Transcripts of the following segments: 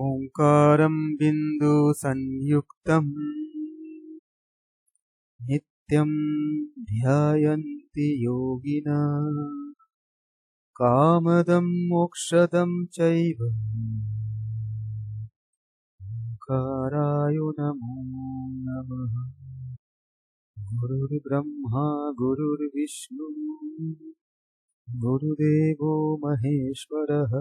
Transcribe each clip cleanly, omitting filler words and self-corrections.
ओंकारं बिन्दुसंयुक्तं नित्यं ध्यायन्ति योगिनः कामदं मोक्षदं चैव ओंकाराय नमो नमः। गुरुर्ब्रह्मा गुरुर्विष्णु गुरुदेवो महेश्वरः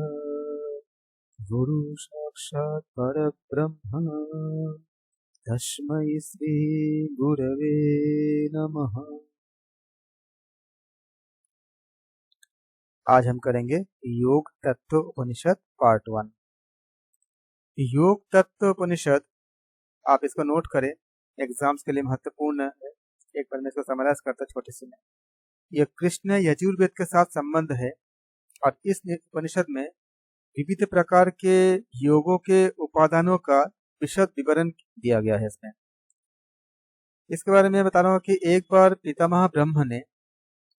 गुरु साक्षात् परब्रह्म तस्मै श्री गुरवे नमः। आज हम करेंगे योग तत्व उपनिषद पार्ट 1। योग तत्व उपनिषद, आप इसको नोट करें, एग्जाम्स के लिए महत्वपूर्ण है। एक बार मैं इसको समराइज करता छोटे से में। यह कृष्ण यजुर्वेद के साथ संबंध है और इस उपनिषद में विविध प्रकार के योगों के उपादानों का विशद विवरण दिया गया है। इसके बारे में बता रहा हूँ कि एक बार पितामह ब्रह्म ने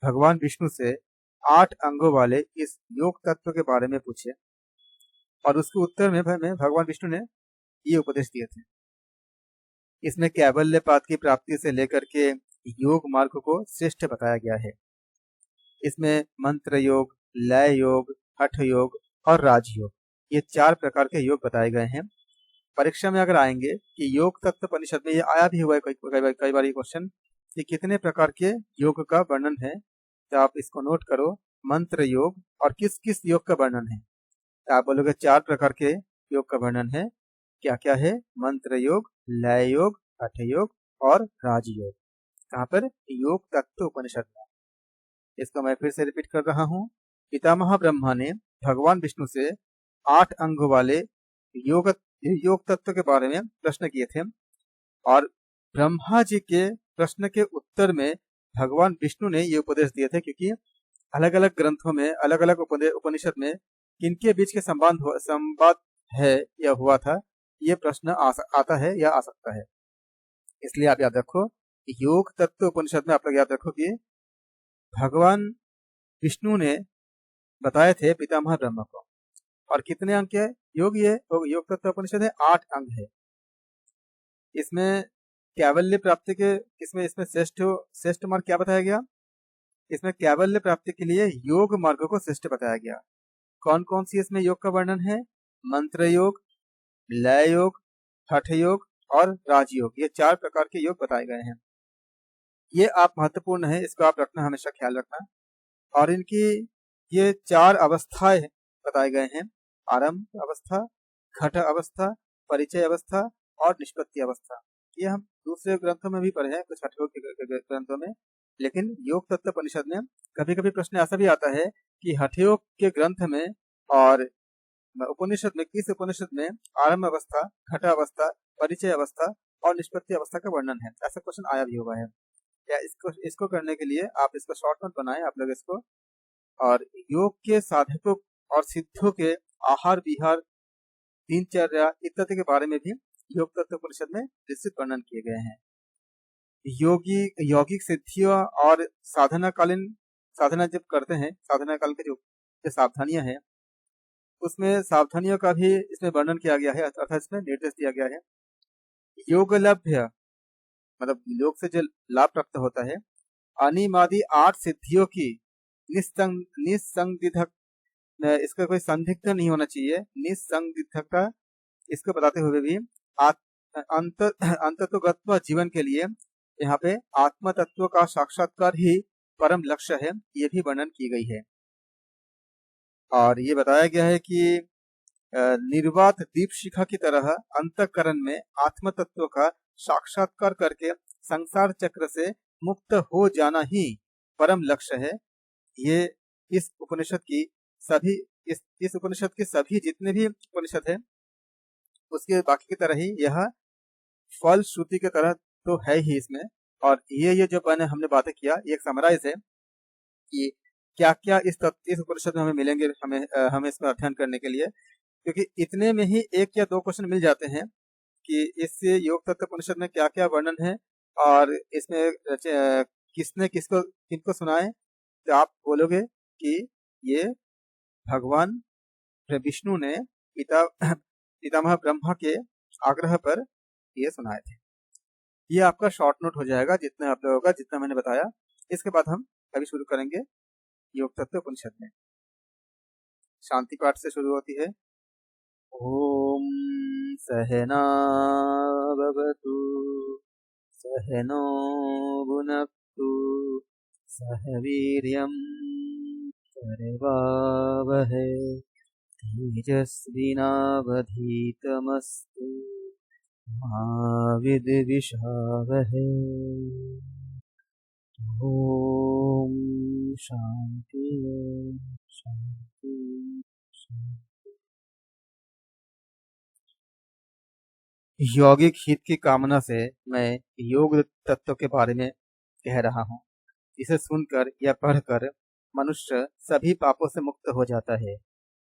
भगवान विष्णु से 8 अंगों वाले इस योग तत्व के बारे में पूछे और उसके उत्तर में भगवान विष्णु ने ये उपदेश दिए थे। इसमें कैवल्यपाद की प्राप्ति से लेकर के योग मार्ग को श्रेष्ठ बताया गया है। इसमें मंत्र योग, लय योग, हठ योग और राजयोग, ये 4 प्रकार के योग बताए गए हैं। परीक्षा में अगर आएंगे कि योग तत्व उपनिषद में ये आया भी हुआ है कई बार ये क्वेश्चन कि कितने प्रकार के योग का वर्णन है, तो आप इसको नोट करो। मंत्र योग और किस किस योग का वर्णन है, तो आप बोलोगे 4 प्रकार के योग का वर्णन है। क्या क्या है? मंत्र योग, लय योग, हठ योग और राजयोग। कहाँ पर? योग तत्व उपनिषद में। इसको मैं फिर से रिपीट कर रहा हूँ। पितामह ब्रह्मा ने भगवान विष्णु से 8 अंगों वाले योग तत्व के बारे में प्रश्न किए थे और ब्रह्मा जी के प्रश्न के उत्तर में भगवान विष्णु ने ये उपदेश दिए थे, क्योंकि अलग अलग ग्रंथों में, अलग अलग उपनिषद में किनके बीच के संवाद है या हुआ था, ये प्रश्न आता है या आ सकता है। इसलिए आप याद रखो, योग तत्व उपनिषद में आप लोग याद रखो कि भगवान विष्णु ने बताए थे पितामह ब्रह्मा को। और कितने अंग के योग? ये योग तत्व उपनिषद है 8 अंग है। इसमें कैवल्य प्राप्ति के इसमें श्रेष्ठ मार्ग क्या बताया गया? इसमें कैवल्य प्राप्ति के लिए योग मार्ग को श्रेष्ठ बताया गया। कौन कौन सी इसमें योग का वर्णन है? मंत्र योग, लय योग, हठ योग और राजयोग, ये 4 प्रकार के योग बताए गए हैं। ये आप महत्वपूर्ण है, इसको आप रखना, हमेशा ख्याल रखना। और इनकी ये 4 अवस्थाएं बताए गए हैं: आरंभ अवस्था, घट अवस्था, परिचय अवस्था और निष्पत्ति अवस्था। ये हम दूसरे ग्रंथों में भी पढ़े हैं, कुछ हठयोग के ग्रंथों में। लेकिन योग तत्व उपनिषद में कभी कभी प्रश्न ऐसा भी आता है कि हठयोग के ग्रंथ में और उपनिषद में किस उपनिषद में आरंभ अवस्था, घट अवस्था, परिचय अवस्था और निष्पत्ति अवस्था का वर्णन है। ऐसा क्वेश्चन आया भी हुआ है। या इसको करने के लिए आप इसका शॉर्ट नोट बनाएं आप लोग इसको। और योग के साधकों और सिद्धों के आहार विहार, दिनचर्या इत्यादि के बारे में भी योग तत्व उपनिषद में विस्तृत वर्णन किए गए हैं। यौगिक सिद्धियों और साधना जब करते हैं, साधना काल के जो सावधानियां हैं, उसमें सावधानियों का भी इसमें वर्णन किया गया है, अर्थात इसमें निर्देश दिया गया है। योग लभ्य मतलब योग से जो लाभ प्राप्त होता है, अनिमादि 8 सिद्धियों की निसंदिग्ध, इसका कोई संदिग्ध नहीं होना चाहिए, निसंदिग्धता, इसको बताते हुए भी अंततोगत्व जीवन के लिए यहाँ पे आत्म तत्व का साक्षात्कार ही परम लक्ष्य है, ये भी वर्णन की गई है। और ये बताया गया है कि निर्वात दीप शिखा की तरह अंतःकरण में आत्म तत्व का साक्षात्कार करके संसार चक्र से मुक्त हो जाना ही परम लक्ष्य है। ये इस उपनिषद की सभी जितने भी उपनिषद है, उसके बाकी की तरह ही यह फल श्रुति की तरह तो है ही इसमें। और ये जो हमने बातें किया, ये एक समराइज है कि क्या क्या इस उपनिषद में हमें मिलेंगे, हमें इसमें अध्ययन करने के लिए। क्योंकि इतने में ही 1 या 2 क्वेश्चन मिल जाते हैं कि इस योग तत्व उपनिषद में क्या क्या वर्णन है और इसमें किसने किनको सुनाए, तो आप बोलोगे कि ये भगवान विष्णु ने पितामह ब्रह्मा के आग्रह पर ये सुनाए थे। ये आपका शॉर्ट नोट हो जाएगा जितना आप लोगों का, जितना मैंने बताया। इसके बाद हम अभी शुरू करेंगे योग तत्व उपनिषद में। शांति पाठ से शुरू होती है। ओम सहना भवतु सहनो भुनक्तु सह वीर्यं करवावहै तेजस्विनावधीतमस्तु मा विद्विषावहै। ओम शांति शांति शांति। यौगिक हित की कामना से मैं योग तत्व के बारे में कह रहा हूँ। इसे सुनकर या पढ़कर मनुष्य सभी पापों से मुक्त हो जाता है।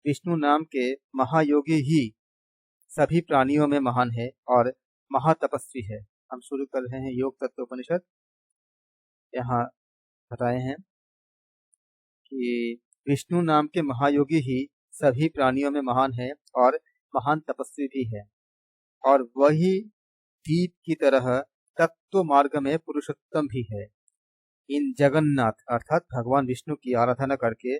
विष्णु नाम के महायोगी ही सभी प्राणियों में महान है और महातपस्वी है। हम शुरू कर रहे हैं योग तत्व उपनिषद। यहाँ बताए हैं कि विष्णु नाम के महायोगी ही सभी प्राणियों में महान है और महान तपस्वी भी है, और वही दीप की तरह तत्व मार्ग में पुरुषोत्तम भी है। इन जगन्नाथ अर्थात भगवान विष्णु की आराधना करके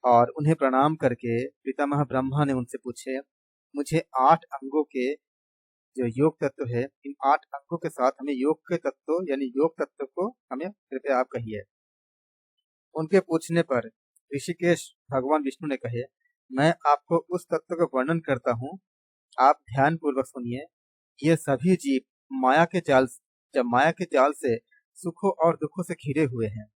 और उन्हें प्रणाम करके पितामह ब्रह्मा ने उनसे पूछे, मुझे 8 अंगों के जो योग तत्व है, इन 8 अंगों के साथ हमें योग के तत्व यानी योग तत्व को हमें कृपया आप कहिए। उनके पूछने पर ऋषिकेश भगवान विष्णु ने कहे, मैं आपको उस तत्व का वर्णन करता हूँ, आप ध्यान पूर्वक सुनिए। ये सभी जीव माया के जाल से सुखों और दुखों से घिरे हुए हैं।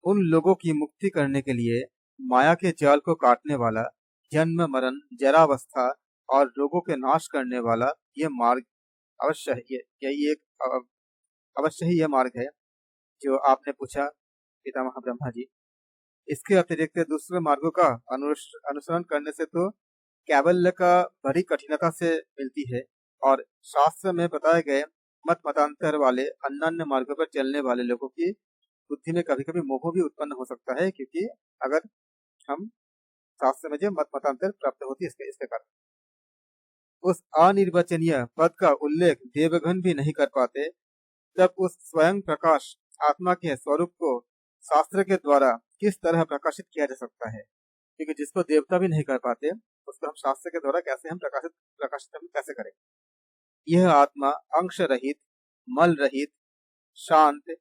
उन लोगों की मुक्ति करने के लिए माया के जाल को काटने वाला, जन्म मरण जरावस्था और रोगों के नाश करने वाला ये मार्ग अवश्य ही ये मार्ग है जो आपने पूछा पितामह ब्रह्मा जी। इसके अतिरिक्त दूसरे मार्गों का अनुसरण करने से तो कैवल्य का बड़ी कठिनता से मिलती है, और शास्त्र में बताए गए मतांतर वाले अन्य मार्गों पर चलने वाले लोगों की बुद्धि में कभी कभी मोह भी उत्पन्न हो सकता है, क्योंकि अगर हम शास्त्र में जो मतांतर प्राप्त होती है इसके कारण उस अनिर्वचनीय पद का उल्लेख देवगण भी नहीं कर पाते, तब उस स्वयं प्रकाश आत्मा के स्वरूप को शास्त्र के द्वारा किस तरह प्रकाशित किया जा सकता है। क्योंकि जिसको देवता भी नहीं कर पाते उसको हम शास्त्र के द्वारा कैसे हम प्रकाशित हम कैसे करें। यह आत्मा अंश रहित, मल रहित, शांत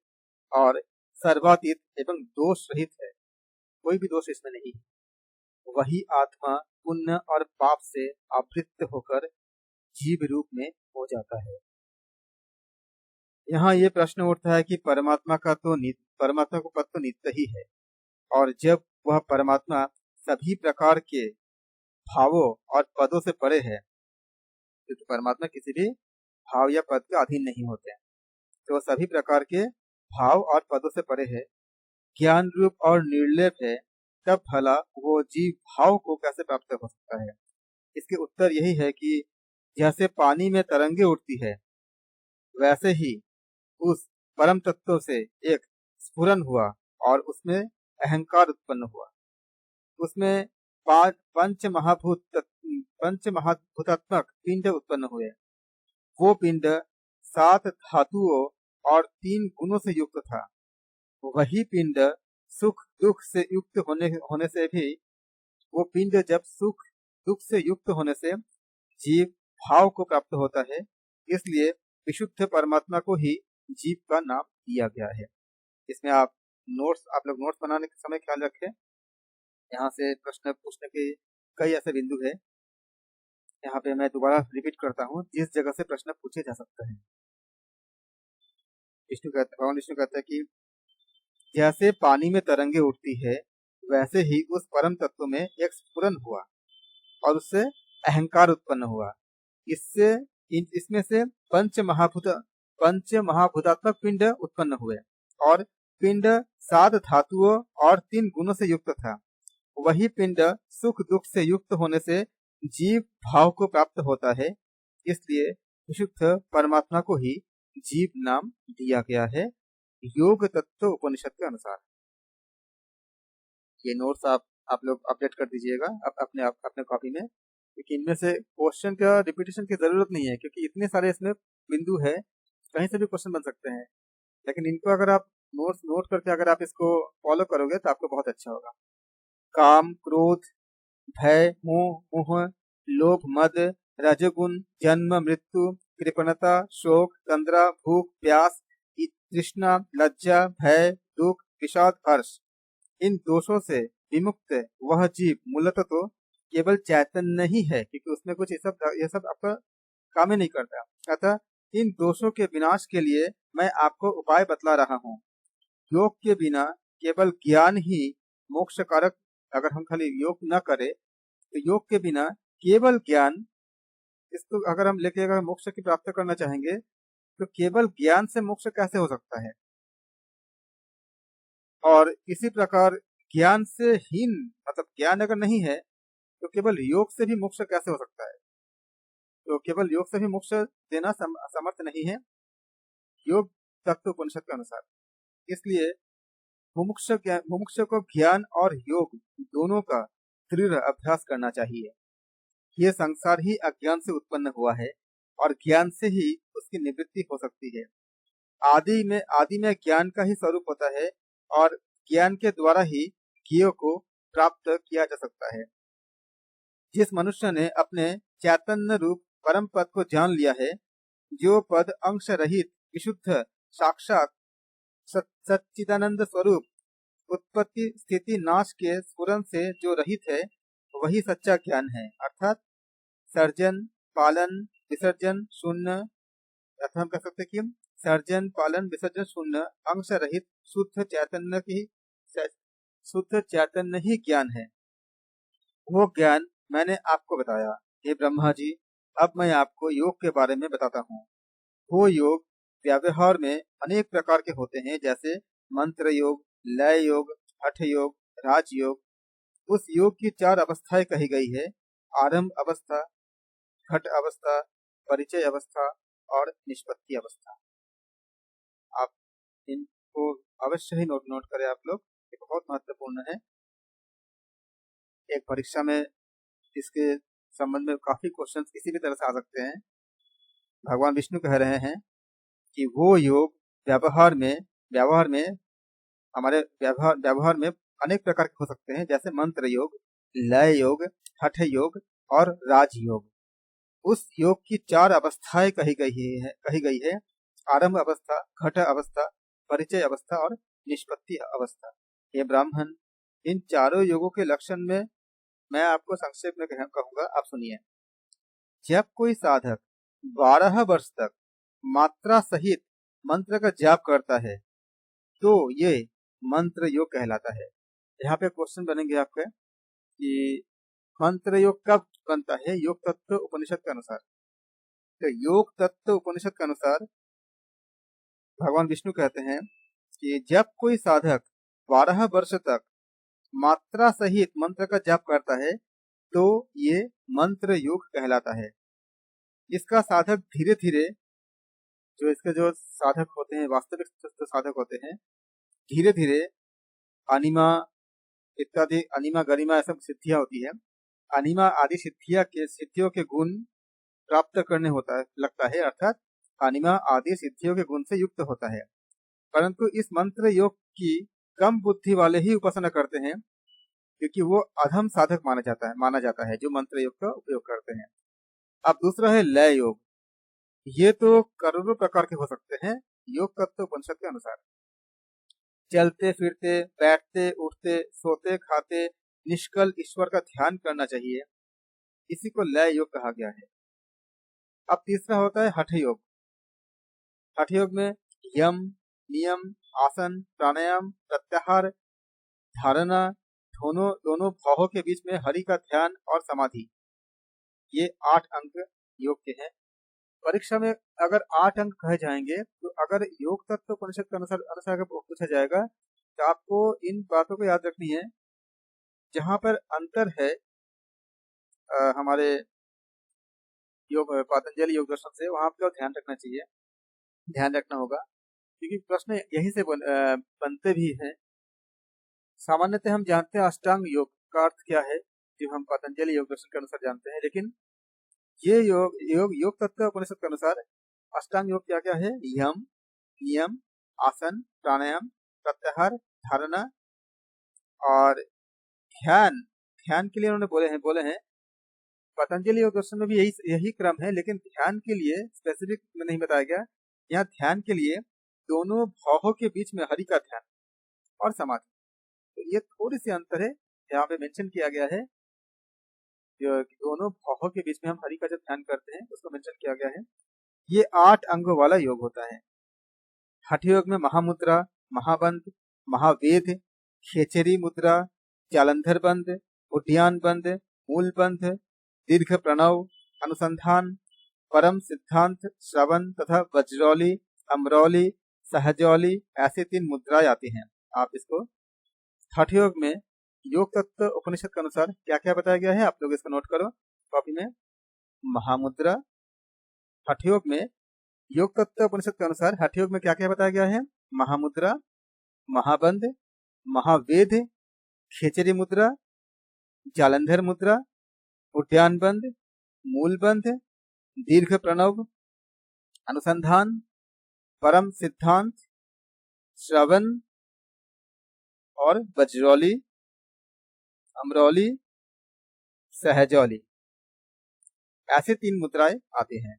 और सर्वातीत एवं दोष रहित है। कोई भी दोष इसमें नहीं है। वही आत्मा पुण्य और पाप से आवृत्त होकर जीव रूप में हो जाता है। यहाँ ये प्रश्न उठता है कि परमात्मा का पद तो नित्य ही है, और जब वह परमात्मा सभी प्रकार के भावों और पदों से परे है, क्योंकि परमात्मा किसी भी भाव या पद के अधीन नहीं होते हैं, तो सभी प्रकार के भाव और पदों से परे है, ज्ञान रूप और निर्लेप है, तब भला वो जीव भाव को कैसे प्राप्त हो सकता है। इसके उत्तर यही है कि जैसे पानी में तरंगे उठती है, वैसे ही उस परम तत्व से एक स्फुरन हुआ और उसमें अहंकार उत्पन्न हुआ। उसमें पंच महाभूतात्मक पिंड उत्पन्न हुए। वो पिंड 7 धातुओं और 3 गुणों से युक्त था। वही पिंड सुख दुख से युक्त होने से भी वो पिंड जब सुख दुख से युक्त होने से जीव भाव को प्राप्त होता है, इसलिए विशुद्ध परमात्मा को ही जीव का नाम दिया गया है। इसमें आप लोग नोट्स बनाने के समय ख्याल रखें। यहाँ से प्रश्न पूछने के कई ऐसे बिंदु है। यहाँ पे मैं दोबारा रिपीट करता हूँ, जिस जगह से प्रश्न पूछे जा सकता है। भगवान विष्णु कहते हैं कि जैसे पानी में तरंगे उठती है, वैसे ही उस परम तत्व में एक स्फुरन हुआ और उससे अहंकार उत्पन्न हुआ। इसमें से पंच महाभूतात्मक पिंड उत्पन्न हुए, और पिंड 7 धातुओं और 3 गुणों से युक्त था। वही पिंड सुख दुख से युक्त होने से जीव भाव को प्राप्त होता है, इसलिए विशुद्ध परमात्मा को ही जीव नाम दिया गया है योग तत्व उपनिषद के अनुसार। ये नोट्स आप लोग अपडेट कर दीजिएगा अपने कॉपी में। क्योंकि इनमें से क्वेश्चन का रिपीटेशन की जरूरत नहीं है, क्योंकि इतने सारे इसमें बिंदु है, कहीं से भी क्वेश्चन बन सकते हैं। लेकिन इनको अगर आप नोट करके अगर आप इसको फॉलो करोगे तो आपको बहुत अच्छा होगा। काम, क्रोध, भय, मोह, मोह, लोभ, मद, रजोगुण, जन्म, मृत्यु, कृपणता, शोक, तंद्रा, भूख, प्यास, तृष्णा, लज्जा, भय, दुख, विषाद, हर्ष, इन दोषों से विमुक्त वह जीव मूलतः तो केवल चैतन्य ही है, क्योंकि उसमें कुछ ये सब आपका काम ही नहीं करता। अतः इन दोषों के विनाश के लिए मैं आपको उपाय बतला रहा हूँ। योग के बिना केवल ज्ञान ही मोक्ष कारक, अगर हम खाली योग न करें तो योग के बिना केवल ज्ञान, इसको अगर हम लेके अगर मोक्ष की प्राप्त करना चाहेंगे तो केवल ज्ञान से मोक्ष कैसे हो सकता है। और इसी प्रकार ज्ञान से हीन, मतलब ज्ञान अगर नहीं है तो केवल योग से भी मोक्ष कैसे हो सकता है। तो केवल योग से भी मोक्ष देना समर्थ नहीं है योग तत्व उपनिषद के अनुसार। इसलिए मुमुक्ष को ज्ञान और योग दोनों का दृढ़ अभ्यास करना चाहिए। ये संसार ही अज्ञान से उत्पन्न हुआ है और ज्ञान से ही उसकी निवृत्ति हो सकती है। आदि में ज्ञान का ही स्वरूप होता है और ज्ञान के द्वारा ही ज्ञेय को प्राप्त किया जा सकता है। जिस मनुष्य ने अपने चैतन्य रूप परम पद को जान लिया है, जो पद अंश रहित विशुद्ध साक्षात सच्चिदानंद स्वरूप उत्पत्ति स्थिति नाश के स्फुरन से जो रहित है, वही सच्चा ज्ञान है। अर्थात सर्जन पालन विसर्जन शून्य, अर्थात हम कह सकते हैं कि सर्जन पालन विसर्जन शून्य अंश रहित शुद्ध चैतन्य ही ज्ञान है। वो ज्ञान मैंने आपको बताया। हे ब्रह्मा जी, अब मैं आपको योग के बारे में बताता हूँ। वो योग व्यवहार में अनेक प्रकार के होते हैं, जैसे मंत्र योग, लय योग, हठ योग, राज योग। उस योग की 4 अवस्थाएं कही गई है: आरंभ अवस्था, घट अवस्था, परिचय अवस्था और निष्पत्ति अवस्था। आप इनको अवश्य ही नोट करें आप लोग, ये बहुत महत्वपूर्ण है। एक परीक्षा में इसके संबंध में काफी क्वेश्चंस किसी भी तरह से आ सकते हैं। भगवान विष्णु कह रहे हैं कि वो योग व्यवहार में हमारे व्यवहार में अनेक प्रकार के हो सकते हैं, जैसे मंत्र योग, लय योग, हठ योग और राज योग। उस योग की 4 अवस्थाएं कही गई है: आरंभ अवस्था, घट अवस्था, परिचय अवस्था और निष्पत्ति अवस्था। ये ब्राह्मण, इन चारों योगों के लक्षण में मैं आपको संक्षेप में कहूंगा, आप सुनिए। जब कोई साधक 12 वर्ष तक मात्रा सहित मंत्र का जाप करता है तो ये मंत्र योग कहलाता है। यहाँ पे क्वेश्चन बनेंगे आपके कि मंत्र योग कब बनता है योग तत्व उपनिषद के अनुसार। तो योग तत्व उपनिषद के अनुसार भगवान विष्णु कहते हैं कि जब कोई साधक 12 वर्ष तक मात्रा सहित मंत्र का जाप करता है तो ये मंत्र योग कहलाता है। इसका साधक धीरे धीरे, जो साधक होते हैं, वास्तविक जो साधक होते हैं, धीरे धीरे अनिमा इत्यादि, अनिमा गरिमा ऐसा सिद्धियां होती है, अनिमा आदि सिद्धियों के गुण प्राप्त करने लगता है। अर्थात अनिमा आदि सिद्धियों के गुण से युक्त होता है। परंतु इस मंत्र योग की कम बुद्धि वाले ही उपासना करते हैं, क्योंकि वो अधम साधक माना जाता है जो मंत्र योग का उपयोग करते हैं। अब दूसरा है लय योग। ये तो करोड़ों प्रकार के हो सकते हैं योग तत्व उपनिषद के अनुसार। चलते फिरते, बैठते, उठते, सोते, खाते निष्कल ईश्वर का ध्यान करना चाहिए, इसी को लय योग कहा गया है। अब तीसरा होता है हठ योग। हठ योग में यम, नियम, आसन, प्राणायाम, प्रत्याहार, धारणा, दोनों भावों के बीच में हरि का ध्यान और समाधि, ये 8 अंक योग के हैं। परीक्षा में अगर 8 अंक कहे जाएंगे तो अगर योग तत्व उपनिषद के अनुसार अगर पूछा जाएगा तो आपको इन बातों को याद रखनी है। जहां पर अंतर है हमारे योग पतंजलि योग दर्शन से, वहां आपको ध्यान रखना चाहिए, ध्यान रखना होगा, क्योंकि प्रश्न यहीं से बनते भी हैं। सामान्यतः हम जानते हैं अष्टांग योग का अर्थ क्या है, जो हम पतंजलि योग दर्शन के अनुसार जानते हैं। लेकिन ये योग तत्व उपनिषद के अनुसार अष्टांग योग क्या क्या है? यम, नियम, आसन, प्राणायाम, प्रत्याहार, धारणा और ध्यान। ध्यान के लिए उन्होंने बोले हैं पतंजलि योग दर्शन में भी यही क्रम है, लेकिन ध्यान के लिए स्पेसिफिक में नहीं बताया गया। यहाँ ध्यान के लिए दोनों भावों के बीच में हरि का ध्यान और समाधि, तो ये थोड़ी सी अंतर है, यहाँ पे मेंशन किया गया है। जो दोनों भावों के बीच में हम हरि का जब ध्यान करते हैं उसको मेंशन किया गया है। ये 8 अंगों वाला योग होता है। हठ योग में महामुद्रा, महाबंध, महावेद, खेचरी मुद्रा, जालंधर बंध, उद्यान बंध, मूल बंध, दीर्घ प्रणव, अनुसंधान, परम सिद्धांत, श्रवण तथा वज्रौली, अमरौली, सहजौली, ऐसे 3 मुद्राएं आती हैं। आप इसको हठ योग में योग तत्व उपनिषद के अनुसार क्या क्या बताया गया है, आप लोग इसको नोट करो कॉपी में। महामुद्रा, हठ योग में योग तत्व उपनिषद के अनुसार हठ योग में क्या क्या बताया गया है? महामुद्रा, महाबंध, महावेद, खेचरी मुद्रा, जालंधर मुद्रा, उद्यान बंध, मूल बंध, दीर्घ प्रणव, अनुसंधान, परम सिद्धांत, श्रवण और वज्रौली, अमरौली, सहजौली, ऐसे 3 मुद्राएं आती हैं।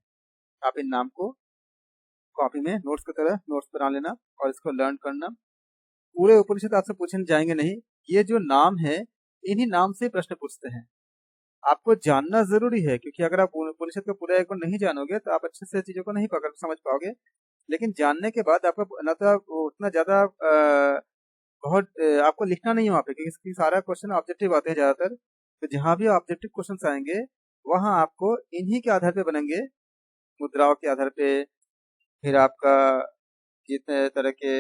आप इन नाम को कॉपी में नोट्स की तरह नोट्स बना लेना और इसको लर्न करना। पूरे उपनिषद आपसे पूछने जाएंगे नहीं, ये जो नाम है इन्हीं नाम से प्रश्न पूछते हैं। आपको जानना जरूरी है, क्योंकि अगर आप उपनिषद को पूरा एक बार नहीं जानोगे तो आप अच्छे से चीजों को नहीं पकड़ समझ पाओगे। लेकिन जानने के बाद आपका न तो उतना ज्यादा बहुत आपको लिखना नहीं है वहाँ पे, क्योंकि सारा क्वेश्चन ऑब्जेक्टिव आते हैं ज्यादातर। तो जहाँ भी ऑब्जेक्टिव क्वेश्चन आएंगे वहाँ आपको इन्हीं के आधार पे बनेंगे, मुद्राओं के आधार पे। फिर आपका जितने तरह के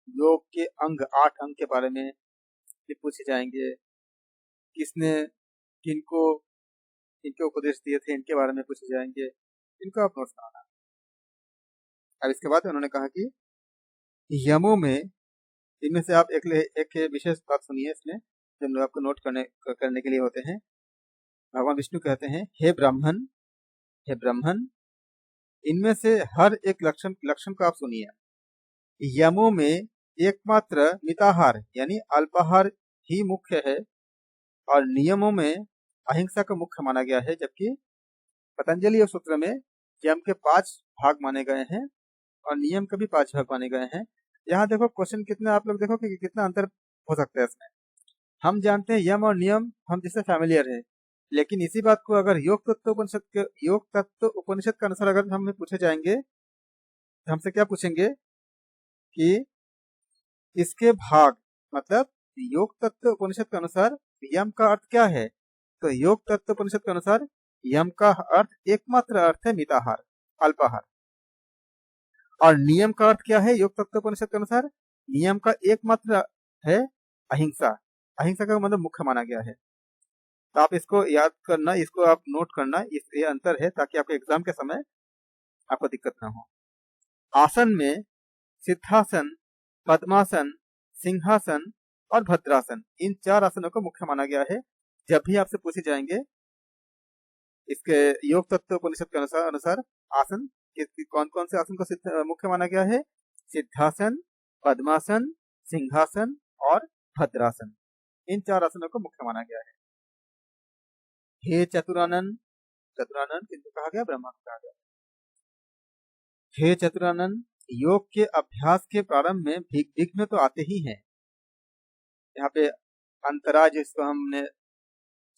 योग के अंग 8 अंग के बारे में भी पूछे जाएंगे। किसने किनको इनके उपदेश दिए थे इनके बारे में पूछे जाएंगे, इनको आप नोट्स बनाना। अब इसके बाद उन्होंने कहा कि यमों में इनमें से आप एक विशेष बात सुनिए इसमें, जो हम लोग आपको नोट करने के लिए होते हैं। भगवान विष्णु कहते हैं, हे ब्राह्मण, इनमें से हर एक लक्षण को आप सुनिए। यमों में एकमात्र मिताहार यानी अल्पाहार ही मुख्य है और नियमों में अहिंसा को मुख्य माना गया है, जबकि पतंजलि योग सूत्र में यम के 5 भाग माने गए हैं और नियम के भी 5 भाग माने गए हैं। यहाँ देखो क्वेश्चन कितना, आप लोग देखो कि कितना अंतर हो सकता है इसमें। हम जानते हैं यम और नियम हम जिससे फैमिलियर है, लेकिन इसी बात को अगर योग तत्व उपनिषद के अनुसार अगर हमें पूछे जाएंगे तो हमसे क्या पूछेंगे कि इसके भाग, मतलब योग तत्व उपनिषद के अनुसार यम का अर्थ क्या है? तो योग तत्व उपनिषद के अनुसार यम का अर्थ एकमात्र अर्थ है मिताहार, अल्पाहार। और नियम का अर्थ क्या है? योग तत्व उपनिषद के अनुसार नियम का एकमात्र है अहिंसा। अहिंसा का मतलब मुख्य माना गया है। तो आप इसको याद करना, इसको आप नोट करना, ये अंतर है, ताकि आपको एग्जाम के समय आपको दिक्कत ना हो। आसन में सिद्धासन, पद्मासन, सिंहासन और भद्रासन, इन 4 आसनों को मुख्य माना गया है। जब भी आपसे पूछे जाएंगे इसके योग तत्व उपनिषद के अनुसार आसन, कौन कौन से आसन को मुख्य माना गया है? सिद्धासन, पद्मासन, सिंहासन और भद्रासन, इन 4 आसनों को मुख्य माना गया है। हे चतुरानन किंतु कहा गया? ब्रह्मा को कहा गया। हे चतुरानन, योग के अभ्यास के प्रारंभ में विघ्न तो आते ही हैं। यहाँ पे अंतराय जिसको हमने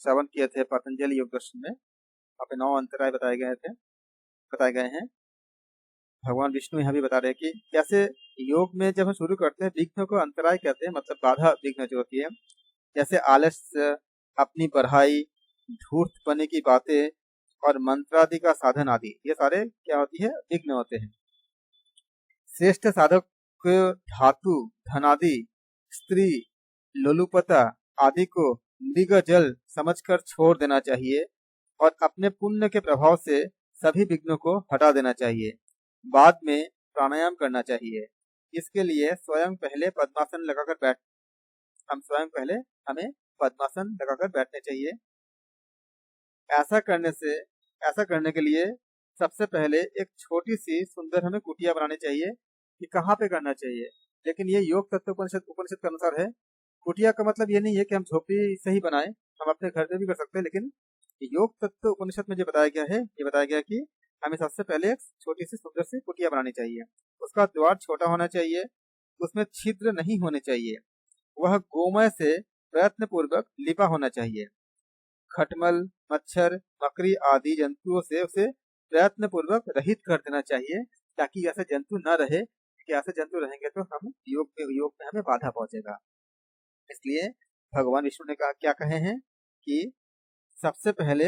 श्रवण किए थे पतंजलि योग दर्शन में, वहाँ पे 9 अंतराय बताए गए हैं। भगवान विष्णु यहाँ भी बता रहे हैं कि कैसे योग में जब हम शुरू करते हैं विघ्न को अंतराय कहते हैं, मतलब बाधा विघ्न जो होती है। जैसे आलस्य, अपनी पढ़ाई, धूर्तपने की बातें और मंत्रादि का साधन आदि, ये सारे क्या होती है? विघ्न होते हैं। श्रेष्ठ साधक को धातु, धनादि, स्त्री, लोलुपता आदि को मृग जल समझकर छोड़ देना चाहिए और अपने पुण्य के प्रभाव से सभी विघ्नों को हटा देना चाहिए। बाद में प्राणायाम करना चाहिए। इसके लिए स्वयं पहले पद्मासन लगाकर हमें पद्मासन लगाकर बैठने चाहिए। ऐसा करने के लिए सबसे पहले एक छोटी सी सुंदर हमें कुटिया बनानी चाहिए कि कहाँ पे करना चाहिए। लेकिन ये योग तत्व उपनिषद के अनुसार है। कुटिया का मतलब ये नहीं है कि हम झोपड़ी से ही बनाएं, हम अपने घर पे भी कर सकते हैं। लेकिन योग तत्व उपनिषद में जो बताया गया है, ये बताया गया कि हमें सबसे पहले एक छोटी सी सुंदर सी कुटिया बनानी चाहिए। उसका द्वार छोटा होना चाहिए, उसमें छिद्र नहीं होने चाहिए, वह गोमय से प्रयत्न पूर्वक लिपा होना चाहिए। खटमल, मच्छर, मकड़ी आदि जंतुओं से उसे प्रयत्न पूर्वक रहित कर देना चाहिए, ताकि ऐसे जंतु न रहे, कि ऐसे जंतु रहेंगे तो हम योग में हमें बाधा पहुंचेगा। इसलिए भगवान विष्णु ने कहा, क्या कहे हैं कि सबसे पहले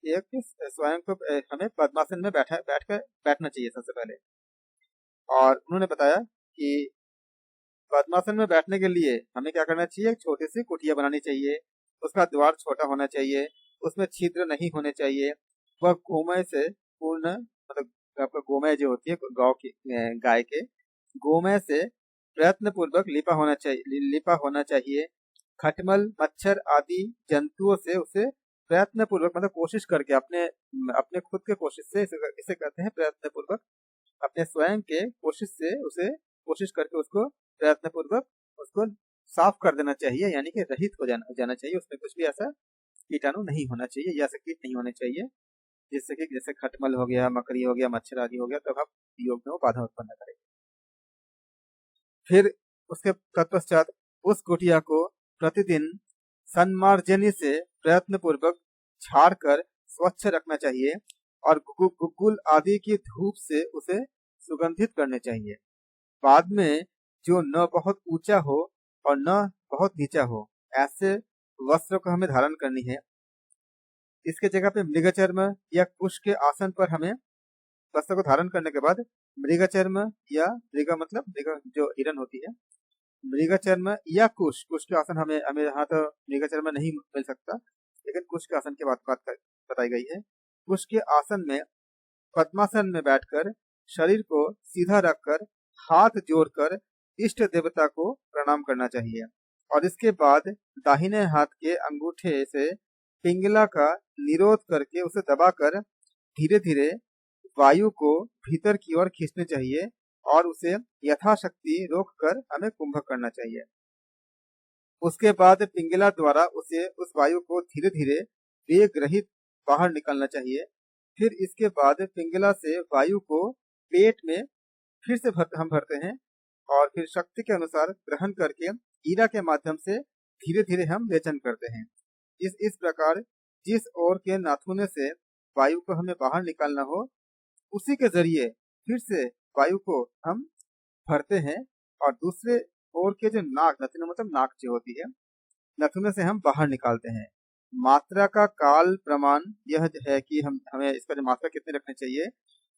एक स्वयं को हमें पद्मासन में बैठना चाहिए सबसे पहले। और उन्होंने बताया कि पद्मासन में बैठने के लिए हमें क्या करना चाहिए, एक छोटी सी कुटिया बनानी चाहिए, उसका द्वार छोटा होना चाहिए, उसमें छिद्र नहीं होने चाहिए, वह गोमय से पूर्ण, मतलब आपका गोमय जो होती है गाय के गोमय से प्रयत्न पूर्वक लिपा होना चाहिए। खटमल, मच्छर आदि जंतुओं से उसे प्रयत्न पूर्वक, मतलब कोशिश करके, अपने खुद के कोशिश से, इसे कहते हैं प्रयत्न पूर्वक, अपने स्वयं के कोशिश से उसे कोशिश करके उसको प्रयत्न पूर्वक उसको साफ कर देना चाहिए, यानी कि रहित हो जाना चाहिए। उसमें कुछ भी ऐसा कीटाणु नहीं होना चाहिए या ऐसे कीट नहीं होने चाहिए जिससे कि जैसे खटमल हो गया, मकड़ी हो गया, मच्छर आदि हो गया, तब आप योग में वो बाधा उत्पन्न करेंगे। फिर उसके तत्पश्चात उस कुटिया को प्रतिदिन सन्मार्जनी से प्रयत्न पूर्वक झाड़ कर स्वच्छ रखना चाहिए और गुग्गुल आदि की धूप से उसे सुगंधित करने चाहिए। बाद में जो न बहुत ऊंचा हो और न बहुत नीचा हो, ऐसे वस्त्र को हमें धारण करनी है। इसके जगह पे मृगचर्म या कुश के आसन पर हमें वस्त्र को धारण करने के बाद मृगचर्म या मृग जो हिरन होती है, मृगचर्म या कुश के आसन हमें यहाँ तो मृगचर्म नहीं मिल सकता, लेकिन कुश के आसन की बात बताई गई है। कुश के आसन में पद्मासन में बैठकर शरीर को सीधा रखकर हाथ जोड़कर इष्ट देवता को प्रणाम करना चाहिए और इसके बाद दाहिने हाथ के अंगूठे से पिंगला का निरोध करके उसे दबाकर धीरे धीरे वायु को भीतर की ओर खींचने चाहिए और उसे यथाशक्ति रोककर हमें कुंभक करना चाहिए। उसके बाद पिंगला द्वारा उसे उस वायु को धीरे धीरे वेग रहित बाहर निकालना चाहिए। फिर इसके बाद पिंगला से वायु को पेट में फिर से हम भरते हैं और फिर शक्ति के अनुसार ग्रहण करके ईरा के माध्यम से धीरे धीरे हम रेचन करते हैं। इस प्रकार जिस ओर के नाथुने से वायु को हमें बाहर निकालना हो, उसी के जरिए फिर से वायु को हम भरते हैं और दूसरे ओर के जो नथुने मतलब नाक जो होती है, नथुने से हम बाहर निकालते हैं। मात्रा का काल प्रमाण यह है कि हमें इसका जो मात्रा कितने रखनी चाहिए,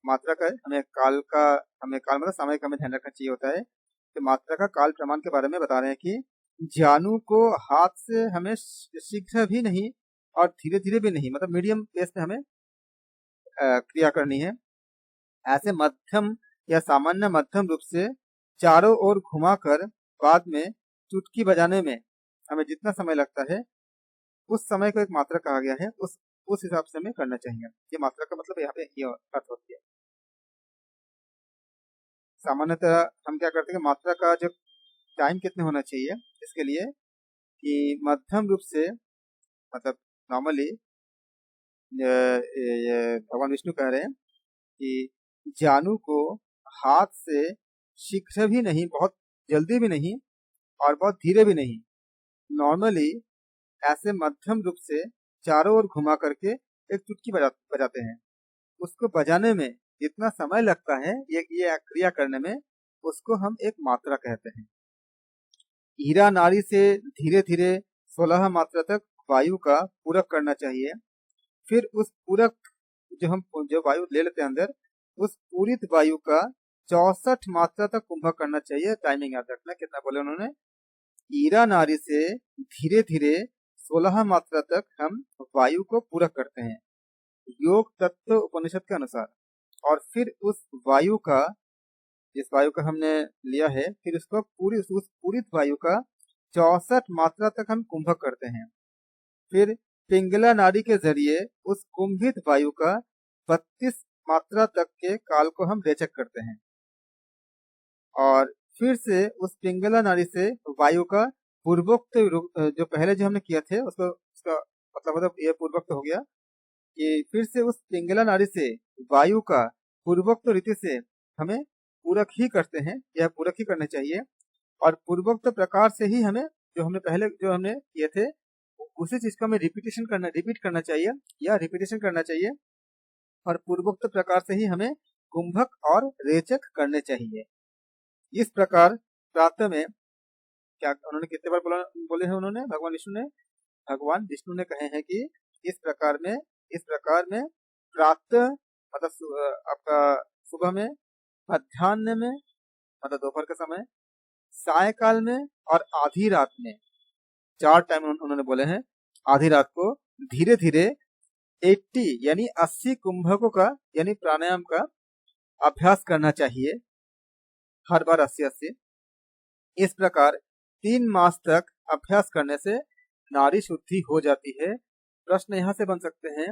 मात्रा का हमें काल मतलब समय का हमें ध्यान रखना चाहिए होता है। तो मात्रा का काल प्रमाण के बारे में बता रहे हैं कि जानू को हाथ से हमें शीघ्र भी नहीं और धीरे धीरे भी नहीं, मतलब मीडियम पेस पे हमें क्रिया करनी है। ऐसे मध्यम या सामान्य मध्यम रूप से चारों ओर घुमाकर बाद में चुटकी बजाने में हमें जितना समय लगता है, उस समय को एक मात्रा कहा गया है, उस हिसाब से हमें करना चाहिए। ये मात्रा का मतलब यहाँ पे ये अर्थ होती है। सामान्यतः हम क्या करते हैं, मात्रा का जो टाइम कितने होना चाहिए, इसके लिए कि मध्यम रूप से, मतलब नॉर्मली भगवान विष्णु कह रहे हैं कि जानू को हाथ से शीघ्र भी नहीं, बहुत जल्दी भी नहीं और बहुत धीरे भी नहीं, नॉर्मली ऐसे मध्यम रूप से चारों ओर घुमा करके एक चुटकी बजाते हैं। उसको बजाने में जितना समय लगता है, ये क्रिया करने में, उसको हम एक मात्रा कहते हैं। हीरा नाड़ी से धीरे धीरे 16 मात्रा तक वायु का पूरक करना चाहिए। फिर उस पूरक जो वायु ले लेते हैं अंदर, उस पूरित वायु का 64 मात्रा तक कुंभक करना चाहिए। टाइमिंग याद रखना, कितना बोले उन्होंने, ईरा नाड़ी से धीरे धीरे 16 मात्रा तक हम वायु को पूरक करते हैं योग तत्व उपनिषद के अनुसार। और फिर उस वायु का, जिस वायु का हमने लिया है, फिर उसको उस पूरित वायु का 64 मात्रा तक हम कुंभक करते हैं। फिर पिंगला नाड़ी के जरिए उस कुंभित वायु का 32 मात्रा तक के काल को हम रेचक करते हैं और फिर से उस पिंगला नाड़ी से वायु का पूर्वोक्त जो पहले जो हमने किया थे उसको उसका मतलब ये पूर्वोक्त हो गया कि फिर से उस पिंगला नाड़ी से वायु का पूर्वोक्त रीति से हमें पूरक ही करते हैं, यह पूरक ही करने चाहिए और पूर्वोक्त प्रकार से ही हमें जो हमने किए थे उसी चीज को हमें रिपीट करना चाहिए या रिपीटेशन करना चाहिए और पूर्वोक्त प्रकार से ही हमें कुंभक और रेचक करने चाहिए। इस प्रकार प्रातः में क्या उन्होंने कितने बार बोले हैं उन्होंने भगवान विष्णु ने कहे हैं कि इस प्रकार में प्रातः मतलब आपका सुबह में, मध्याह्न में मतलब दोपहर के समय, सायकाल में और आधी रात में, 4 टाइम उन्होंने बोले हैं। आधी रात को धीरे धीरे 80 यानी 80 कुंभकों का यानी प्राणायाम का अभ्यास करना चाहिए, हर बार 80-80। इस प्रकार 3 मास तक अभ्यास करने से नाड़ी शुद्धि हो जाती है। प्रश्न यहाँ से बन सकते हैं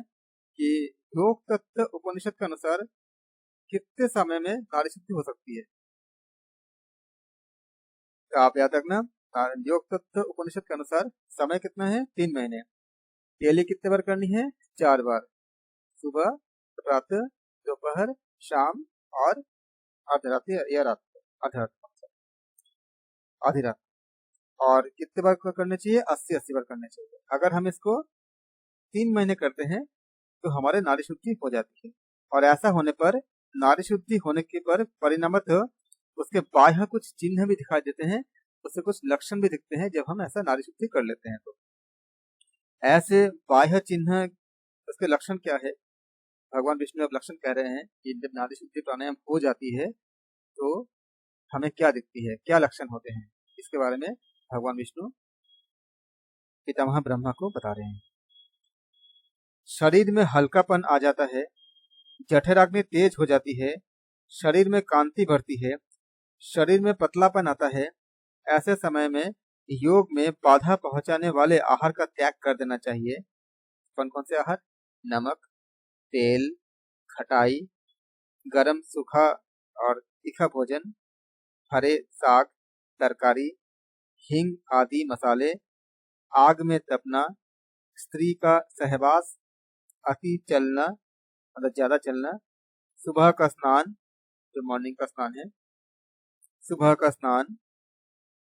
कि योग तत्व उपनिषद के अनुसार कितने समय में नाड़ी शुद्धि हो सकती है। तो आप याद रखना, योग तत्व उपनिषद के अनुसार समय कितना है, 3 महीने। डेली कितने बार करनी है, 4 बार, सुबह, प्रातः, दोपहर, शाम और आधी रात और कितने बार करने चाहिए, 80-80 बार करने चाहिए। अगर हम इसको 3 महीने करते हैं तो हमारे नाड़ी शुद्धि हो जाती है और ऐसा होने पर नाड़ी शुद्धि होने के पर परिणामतः उसके बाह्य कुछ चिन्ह भी दिखाई देते हैं, उससे कुछ लक्षण भी दिखते हैं जब हम ऐसा नाड़ी शुद्धि कर लेते हैं। तो ऐसे बाह्य चिन्ह, उसके लक्षण क्या है, भगवान विष्णु अब लक्षण कह रहे हैं कि जब नाड़ी शुद्धि प्राणायाम हो जाती है तो हमें क्या दिखती है, क्या लक्षण होते हैं, इसके बारे में भगवान विष्णु पितामह ब्रह्मा को बता रहे हैं। शरीर में हल्कापन आ जाता है, जठराग्नि तेज हो जाती है, शरीर में कांति बढ़ती है, शरीर में पतलापन आता है। ऐसे समय में योग में बाधा पहुंचाने वाले आहार का त्याग कर देना चाहिए। कौन कौन से आहार, नमक, तेल, खटाई, गरम सूखा और तीखा भोजन, हरे साग, तरकारी, हींग आदि मसाले, आग में तपना, स्त्री का सहवास, अति चलना मतलब ज्यादा चलना, सुबह का स्नान जो मॉर्निंग का स्नान है, सुबह का स्नान,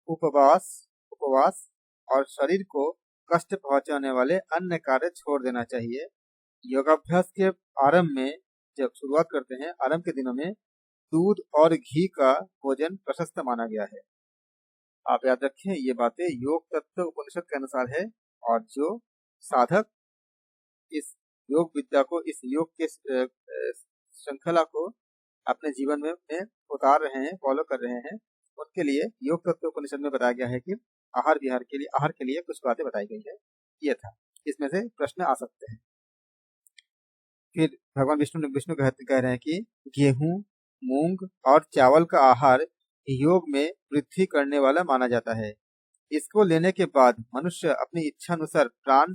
उपवास और शरीर को कष्ट पहुंचाने वाले अन्य कार्य छोड़ देना चाहिए। योगाभ्यास के आरंभ में जब शुरुआत करते हैं, आरंभ के दिनों में दूध और घी का भोजन प्रशस्त माना गया है। आप याद रखें, ये बातें योग तत्व उपनिषद के अनुसार है और जो साधक इस योग विद्या को, इस योग के श्रृंखला को अपने जीवन में उतार रहे हैं, फॉलो कर रहे हैं, उनके लिए योग तत्व उपनिषद में बताया गया है कि आहार के लिए कुछ बातें बताई गई है। ये था, इसमें से प्रश्न आ सकते हैं। फिर भगवान विष्णु कह रहे हैं कि गेहूं, मूंग और चावल का आहार योग में वृद्धि करने वाला माना जाता है। इसको लेने के बाद मनुष्य अपनी इच्छा अनुसार प्राण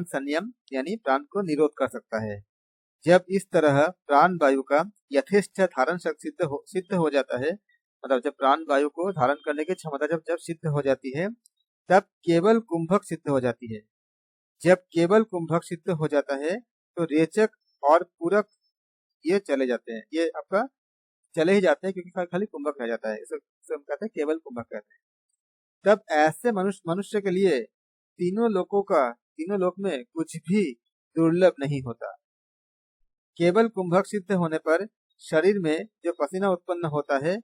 संयम यानी प्राण को निरोध कर सकता है। जब इस तरह प्राण वायु का यथेष्ट धारण शक्ति सिद्ध हो जाता है, मतलब जब प्राण वायु को धारण करने की क्षमता जब सिद्ध हो जाती है, तब केवल कुंभक सिद्ध हो जाती है। जब केवल कुंभक सिद्ध हो जाता है तो रेचक और पूरक ये चले जाते हैं, ये आपका चले ही जाते हैं क्योंकि खाली कुंभक रह जाता है। इसे हम कहते हैं केवल कुंभक कहते हैं। तब ऐसे मनुष्य के लिए तीनों लोक में कुछ भी दुर्लभ नहीं होता। केवल कुंभक सिद्ध होने पर शरीर में जो पसीना उत्पन्न होता है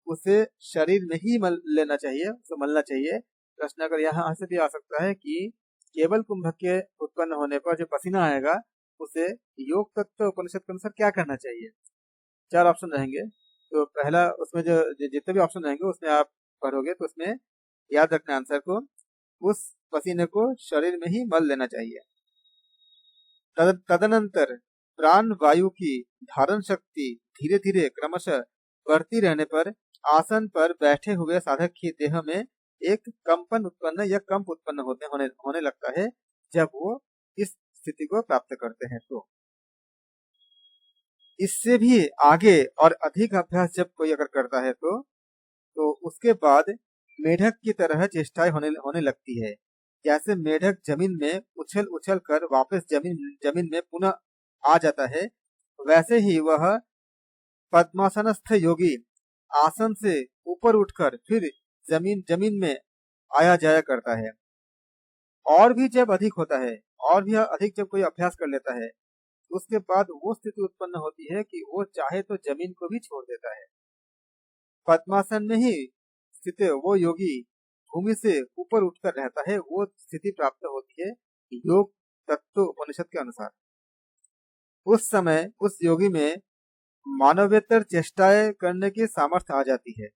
उसे शरीर में ही मल लेना चाहिए, उसे मलना चाहिए। प्रश्न अगर यहाँ से भी आ सकता है कि केवल कुंभक के उत्पन्न होने पर जो पसीना आएगा उसे योग तत्व उपनिषद के अनुसार क्या करना चाहिए। 4 ऑप्शन रहेंगे, तो पहला उसमें जो जितने भी ऑप्शन रहेंगे उसमें आप पढ़ोगे तो उसमें याद रखना आंसर को, उस पसीने को शरीर में ही मल लेना चाहिए। तदनंतर प्राण वायु की धारण शक्ति धीरे धीरे क्रमशः बढ़ती रहने पर आसन पर बैठे हुए साधक की देह में एक कंपन उत्पन्न या कंप उत्पन्न होने लगता है जब वो इस स्थिति को प्राप्त करते हैं। तो इससे भी आगे और अधिक अभ्यास जब कोई अगर करता है तो उसके बाद मेढक की तरह चेष्टाएं होने लगती है। जैसे मेढक जमीन में उछल उछल कर वापस जमीन में पुनः आ जाता है, वैसे ही वह पद्मासनस्थ योगी आसन से ऊपर उठकर फिर जमीन जमीन में आया जाया करता है। और भी जब अधिक होता है, और भी अधिक जब कोई अभ्यास कर लेता है, उसके बाद वो स्थिति उत्पन्न होती है कि वो चाहे तो जमीन को भी छोड़ देता है। पद्मासन में ही स्थित वो योगी भूमि से ऊपर उठकर रहता है, वो स्थिति प्राप्त होती है योग तत्व उपनिषद के अनुसार। उस समय उस योगी में मानवेतर चेष्टाएं करने की सामर्थ्य आ जाती है,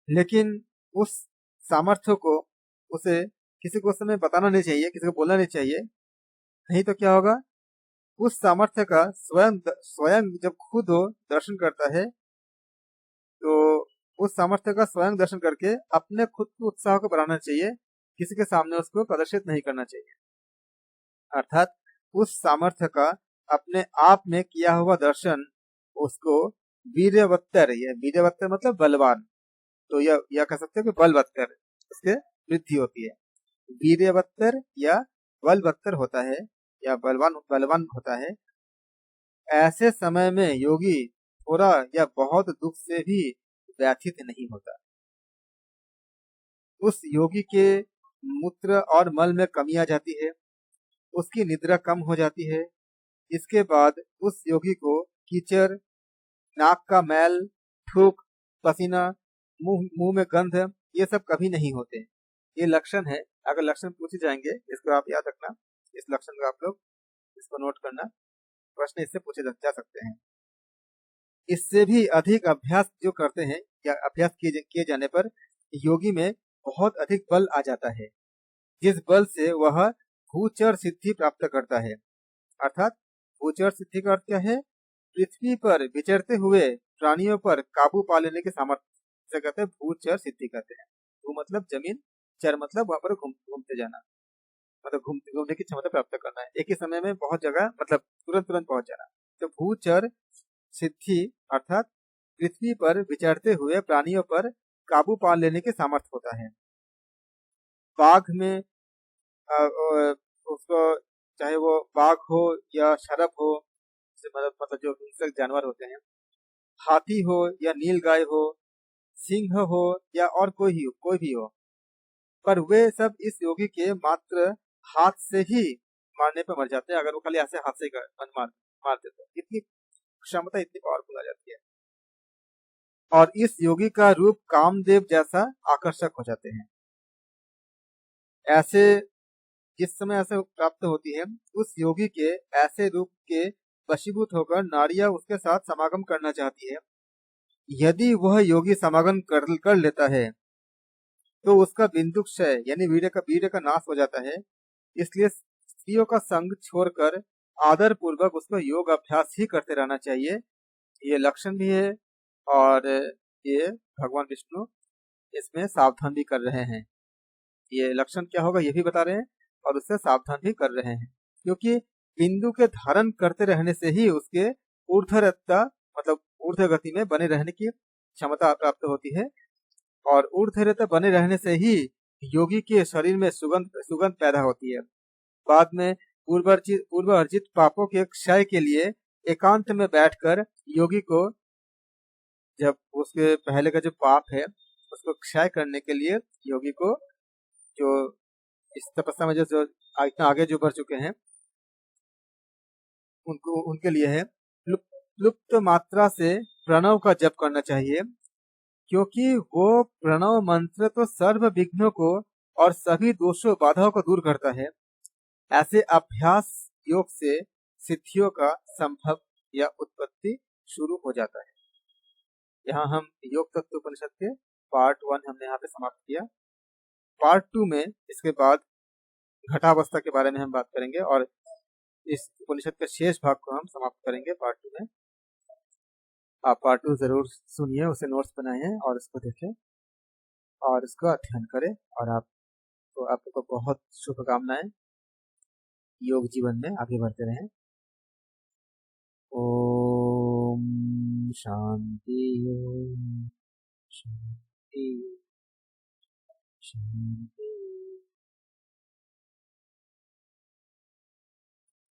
लेकिन उस सामर्थ्य को उसे किसी को उस समय बताना नहीं चाहिए, किसी को बोलना नहीं चाहिए। नहीं तो क्या होगा, उस सामर्थ्य का स्वयं जब खुद वो दर्शन करता है तो उस सामर्थ्य का स्वयं दर्शन करके अपने खुद के उत्साह को बढ़ाना चाहिए, किसी के सामने उसको प्रदर्शित नहीं करना चाहिए। अर्थात उस सामर्थ्य का अपने आप में किया हुआ दर्शन उसको वीर्यवत्तर, यह वीर्यवत्तर मतलब बलवान, तो यह कह सकते हो कि बलवत्तर इसके वृद्धि होती है। वीर्यवत्तर या बलवत्तर होता है या बलवान होता है। ऐसे समय में योगी थोड़ा या बहुत दुख से भी व्यथित नहीं होता। उस योगी के मूत्र और मल में कमी आ जाती है, उसकी निद्रा कम हो जाती है। इसके बाद उस योगी को कीचड़, नाक का मैल, थूक, पसीना, मुंह में गंध, ये सब कभी नहीं होते। ये लक्षण है, अगर लक्षण पूछे जाएंगे इसको आप याद रखना, इस लक्षण को आप लोग इसको नोट करना, प्रश्न इससे पूछे जा सकते हैं। इससे भी अधिक अभ्यास जो करते हैं या अभ्यास किए जाने पर योगी में बहुत अधिक बल आ जाता है, जिस बल से वह भूचर सिद्धि प्राप्त करता है। अर्थात भूचर सिद्धि का अर्थ क्या है, पृथ्वी पर विचरते हुए प्राणियों पर काबू पा लेने के सामर्थ्य से कहते हैं भूचर सिद्धि कहते हैं। भू मतलब जमीन, चर मतलब वहां पर घूमते जाना, मतलब घूमने की क्षमता प्राप्त करना है, एक ही समय में बहुत जगह, मतलब तुरंत तुरंत पहुंच जाना। तो भूचर सिद्धि अर्थात पृथ्वी पर विचरते हुए प्राणियों पर काबू पा लेने के सामर्थ्य होता है। बाघ में उसको, चाहे वो बाघ हो या शरभ हो, मतलब जो हिंसक जानवर होते हैं, हाथी हो या नीलगाय हो, सिंह हो या और कोई भी हो, पर वे सब इस योगी के मात्र हाथ से ही मारने पर मर जाते हैं। अगर वो खाली ऐसे हाथ से मार देते हैं, इतनी क्षमता, इतनी पावरफुल आ जाती है। और इस योगी का रूप कामदेव जैसा आकर्षक हो जाते हैं। ऐसे जिस समय ऐसे प्राप्त होती है, उस योगी के ऐसे रूप के वशीभूत होकर नारियां उसके साथ समागम करना चाहती है। यदि वह योगी समागम कर लेता है तो उसका बिंदु क्षय यानी वीर्य का नाश हो जाता है। इसलिए स्त्रियों का संग छोड़कर आदर पूर्वक उसको योग अभ्यास ही करते रहना चाहिए। ये लक्षण भी है और ये भगवान विष्णु इसमें सावधान भी कर रहे हैं। ये लक्षण क्या होगा ये भी बता रहे हैं और उससे सावधान भी कर रहे हैं, क्योंकि बिंदु के धारण करते रहने से ही उसके ऊर्ध्वरता मतलब ऊर्ध्व गति में बने रहने की क्षमता प्राप्त होती है, और ऊर्ध्वरता बने रहने से ही योगी के शरीर में सुगंध पैदा होती है। बाद में पूर्व अर्जित पापों के क्षय के लिए एकांत में बैठकर योगी को, जब उसके पहले का जो पाप है उसको क्षय करने के लिए योगी को, जो इस तपस्या में जो इतना आगे जो बढ़ चुके हैं उनके लिए है, लुप्त मात्रा से प्रणव का जप करना चाहिए, क्योंकि वो प्रणव मंत्र तो सर्व विघ्नों को और सभी दोषों बाधाओं को दूर करता है। ऐसे अभ्यास योग से सिद्धियों का संभव या उत्पत्ति शुरू हो जाता है। यहाँ हम योग तत्व उपनिषद के पार्ट 1 हमने यहाँ पे समाप्त किया। पार्ट 2 में इसके बाद घटावस्था के बारे में हम बात करेंगे और इस उपनिषद के शेष भाग को हम समाप्त करेंगे पार्ट 2 में। आप पार्ट 2 जरूर सुनिए, उसे नोट्स बनाए और इसको देखें। और इसका अध्ययन करें। और आपको बहुत शुभकामनाएं, योग जीवन में आगे बढ़ते रहें। ओम शांति, ओम शांति, शांति।